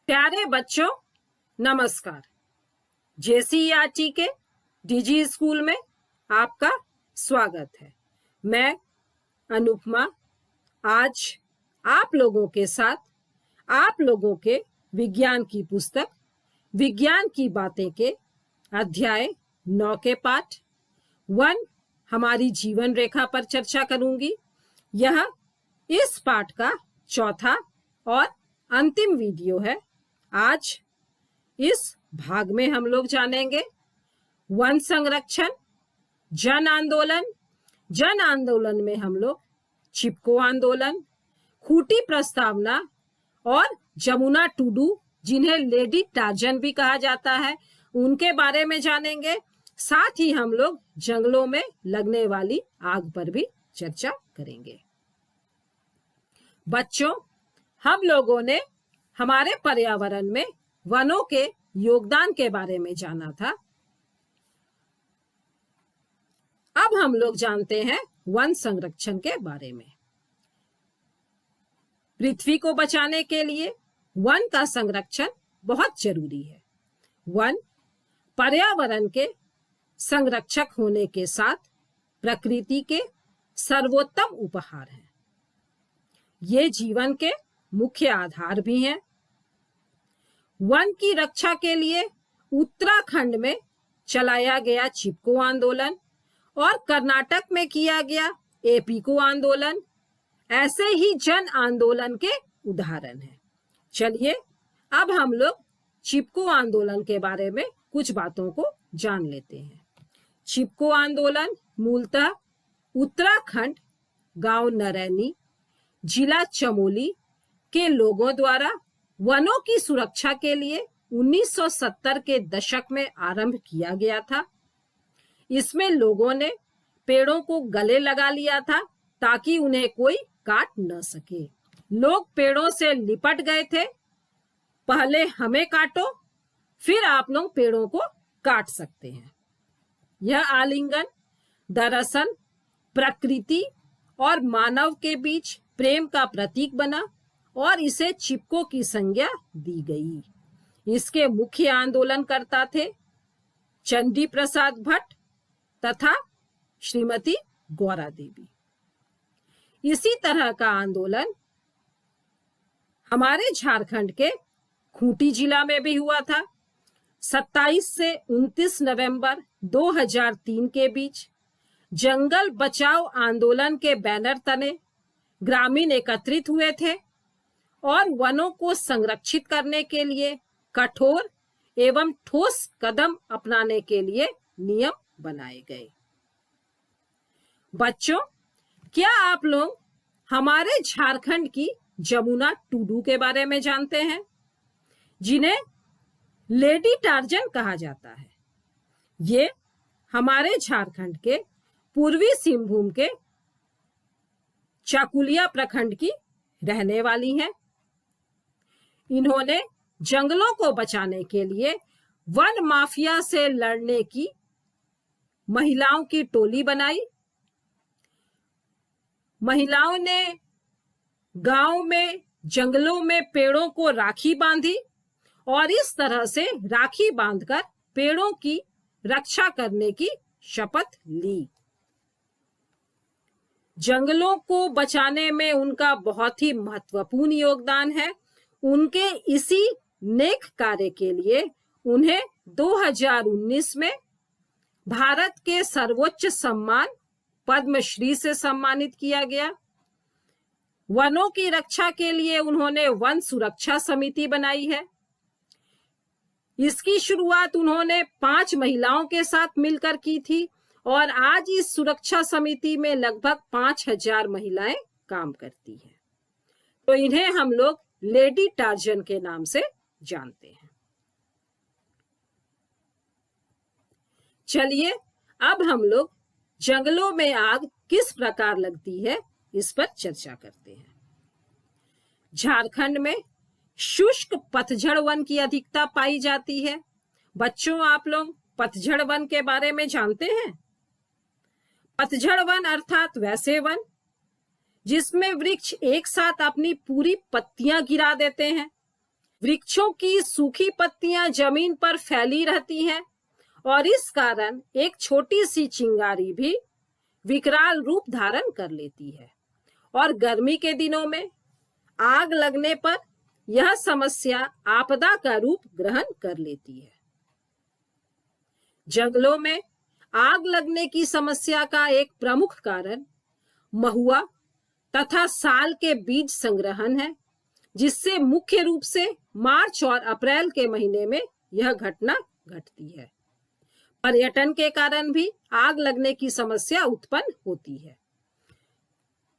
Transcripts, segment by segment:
प्यारे बच्चों, नमस्कार। जेसीईआरटी के डीजी स्कूल में आपका स्वागत है। मैं अनुपमा आज आप लोगों के साथ आप लोगों के विज्ञान की पुस्तक विज्ञान की बातें के अध्याय 9 के पाठ 1 हमारी जीवन रेखा पर चर्चा करूंगी। यह इस पाठ का चौथा और अंतिम वीडियो है। आज इस भाग में हम लोग जानेंगे वन संरक्षण, जन आंदोलन। जन आंदोलन में हम लोग चिपको आंदोलन, खूंटी प्रस्तावना और जमुना टुडू, जिन्हें लेडी टार्जन भी कहा जाता है, उनके बारे में जानेंगे। साथ ही हम लोग जंगलों में लगने वाली आग पर भी चर्चा करेंगे। बच्चों, हम लोगों ने हमारे पर्यावरण में वनों के योगदान के बारे में जाना था। अब हम लोग जानते हैं वन संरक्षण के बारे में। पृथ्वी को बचाने के लिए वन का संरक्षण बहुत जरूरी है। वन पर्यावरण के संरक्षक होने के साथ प्रकृति के सर्वोत्तम उपहार हैं। ये जीवन के मुख्य आधार भी हैं। वन की रक्षा के लिए उत्तराखंड में चलाया गया चिपको आंदोलन और कर्नाटक में किया गया एपीको आंदोलन ऐसे ही जन आंदोलन के उदाहरण हैं। चलिए अब हम लोग चिपको आंदोलन के बारे में कुछ बातों को जान लेते हैं। चिपको आंदोलन मूलतः उत्तराखंड, गांव नरैनी, जिला चमोली के लोगों द्वारा वनों की सुरक्षा के लिए 1970 के दशक में आरंभ किया गया था। इसमें लोगों ने पेड़ों को गले लगा लिया था ताकि उन्हें कोई काट न सके। लोग पेड़ों से लिपट गए थे, पहले हमें काटो फिर आप लोग पेड़ों को काट सकते हैं। यह आलिंगन दरअसल प्रकृति और मानव के बीच प्रेम का प्रतीक बना और इसे चिपको की संज्ञा दी गई। इसके मुख्य आंदोलनकर्ता थे चंडी प्रसाद भट्ट तथा श्रीमती गौरा देवी। इसी तरह का आंदोलन हमारे झारखंड के खूंटी जिला में भी हुआ था। 27 से 29 नवंबर 2003 के बीच जंगल बचाओ आंदोलन के बैनर तले ग्रामीण एकत्रित हुए थे और वनों को संरक्षित करने के लिए कठोर एवं ठोस कदम अपनाने के लिए नियम बनाए गए। बच्चों, क्या आप लोग हमारे झारखंड की जमुना टुडू के बारे में जानते हैं, जिन्हें लेडी टार्जन कहा जाता है? ये हमारे झारखंड के पूर्वी सिंहभूम के चाकुलिया प्रखंड की रहने वाली हैं। इन्होंने जंगलों को बचाने के लिए वन माफिया से लड़ने की महिलाओं की टोली बनाई। महिलाओं ने गांव में जंगलों में पेड़ों को राखी बांधी और इस तरह से राखी बांधकर पेड़ों की रक्षा करने की शपथ ली। जंगलों को बचाने में उनका बहुत ही महत्वपूर्ण योगदान है। उनके इसी नेक कार्य के लिए उन्हें 2019 में भारत के सर्वोच्च सम्मान पद्मश्री से सम्मानित किया गया। वनों की रक्षा के लिए उन्होंने वन सुरक्षा समिति बनाई है। इसकी शुरुआत उन्होंने 5 महिलाओं के साथ मिलकर की थी और आज इस सुरक्षा समिति में लगभग 5000 महिलाएं काम करती हैं। तो इन्हें हम लोग लेडी टार्जन के नाम से जानते हैं। चलिए अब हम लोग जंगलों में आग किस प्रकार लगती है इस पर चर्चा करते हैं। झारखंड में शुष्क पतझड़ वन की अधिकता पाई जाती है। बच्चों, आप लोग पतझड़ वन के बारे में जानते हैं? पतझड़ वन अर्थात वैसे वन जिसमें वृक्ष एक साथ अपनी पूरी पत्तियां गिरा देते हैं, वृक्षों की सूखी पत्तियां जमीन पर फैली रहती हैं और इस कारण एक छोटी सी चिंगारी भी विकराल रूप धारण कर लेती है और गर्मी के दिनों में आग लगने पर यह समस्या आपदा का रूप ग्रहण कर लेती है। जंगलों में आग लगने की समस्या का एक प्रमुख कारण महुआ तथा साल के बीज संग्रहण है, जिससे मुख्य रूप से मार्च और अप्रैल के महीने में यह घटना घटती है। पर्यटन के कारण भी आग लगने की समस्या उत्पन्न होती है।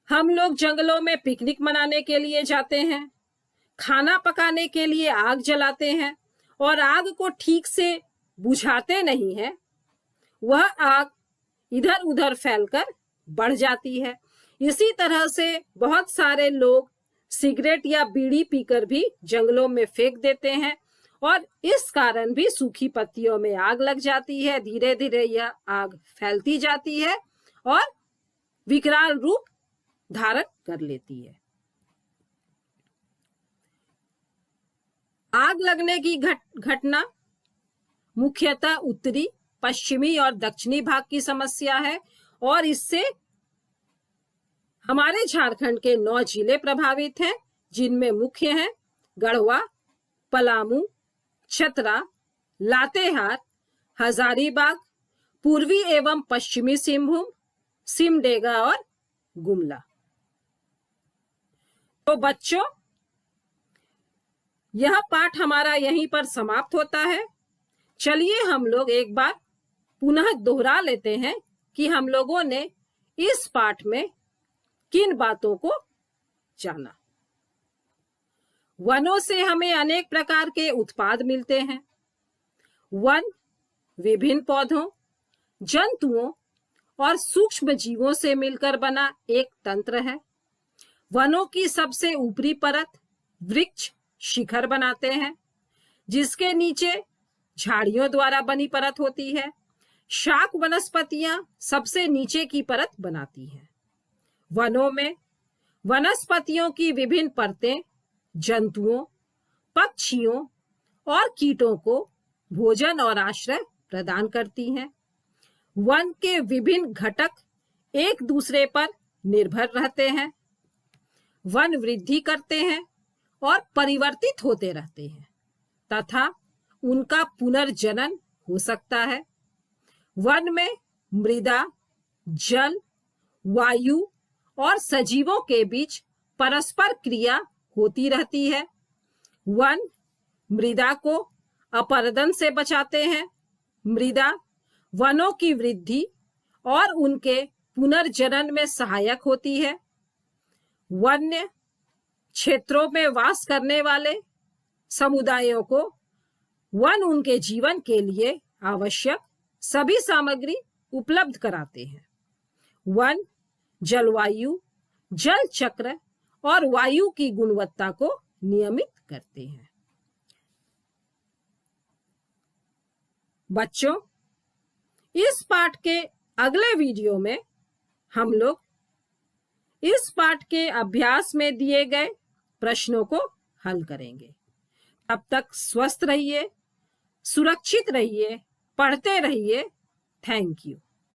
हम लोग जंगलों में पिकनिक मनाने के लिए जाते हैं, खाना पकाने के लिए आग जलाते हैं और आग को ठीक से बुझाते नहीं हैं। वह आग इधर उधर फैलकर बढ़ जाती है। इसी तरह से बहुत सारे लोग सिगरेट या बीड़ी पीकर भी जंगलों में फेंक देते हैं और इस कारण भी सूखी पत्तियों में आग लग जाती है। धीरे धीरे यह आग फैलती जाती है और विकराल रूप धारण कर लेती है। आग लगने की घटना मुख्यतः उत्तरी, पश्चिमी और दक्षिणी भाग की समस्या है और इससे हमारे झारखंड के 9 जिले प्रभावित हैं, जिनमें मुख्य हैं गढ़वा, पलामू, चतरा, लातेहार, हजारीबाग, पूर्वी एवं पश्चिमी सिंहभूम, सिमडेगा और गुमला। तो बच्चों, यह पाठ हमारा यहीं पर समाप्त होता है। चलिए हम लोग एक बार पुनः दोहरा लेते हैं कि हम लोगों ने इस पाठ में किन बातों को जाना। वनों से हमें अनेक प्रकार के उत्पाद मिलते हैं। वन विभिन्न पौधों, जंतुओं और सूक्ष्म जीवों से मिलकर बना एक तंत्र है। वनों की सबसे ऊपरी परत वृक्ष शिखर बनाते हैं, जिसके नीचे झाड़ियों द्वारा बनी परत होती है। शाक वनस्पतियां सबसे नीचे की परत बनाती हैं। वनों में वनस्पतियों की विभिन्न परतें जंतुओं, पक्षियों और कीटों को भोजन और आश्रय प्रदान करती हैं। वन के विभिन्न घटक एक दूसरे पर निर्भर रहते हैं। वन वृद्धि करते हैं और परिवर्तित होते रहते हैं तथा उनका पुनर्जनन हो सकता है। वन में मृदा, जल, वायु और सजीवों के बीच परस्पर क्रिया होती रहती है। वन मृदा को अपरदन से बचाते हैं। मृदा वनों की वृद्धि और उनके पुनर्जनन में सहायक होती है। वन्य क्षेत्रों में वास करने वाले समुदायों को वन उनके जीवन के लिए आवश्यक सभी सामग्री उपलब्ध कराते हैं। वन जलवायु, जल चक्र और वायु की गुणवत्ता को नियमित करते हैं। बच्चों, इस पाठ के अगले वीडियो में हम लोग इस पाठ के अभ्यास में दिए गए प्रश्नों को हल करेंगे। तब तक स्वस्थ रहिए, सुरक्षित रहिए, पढ़ते रहिए। Thank you.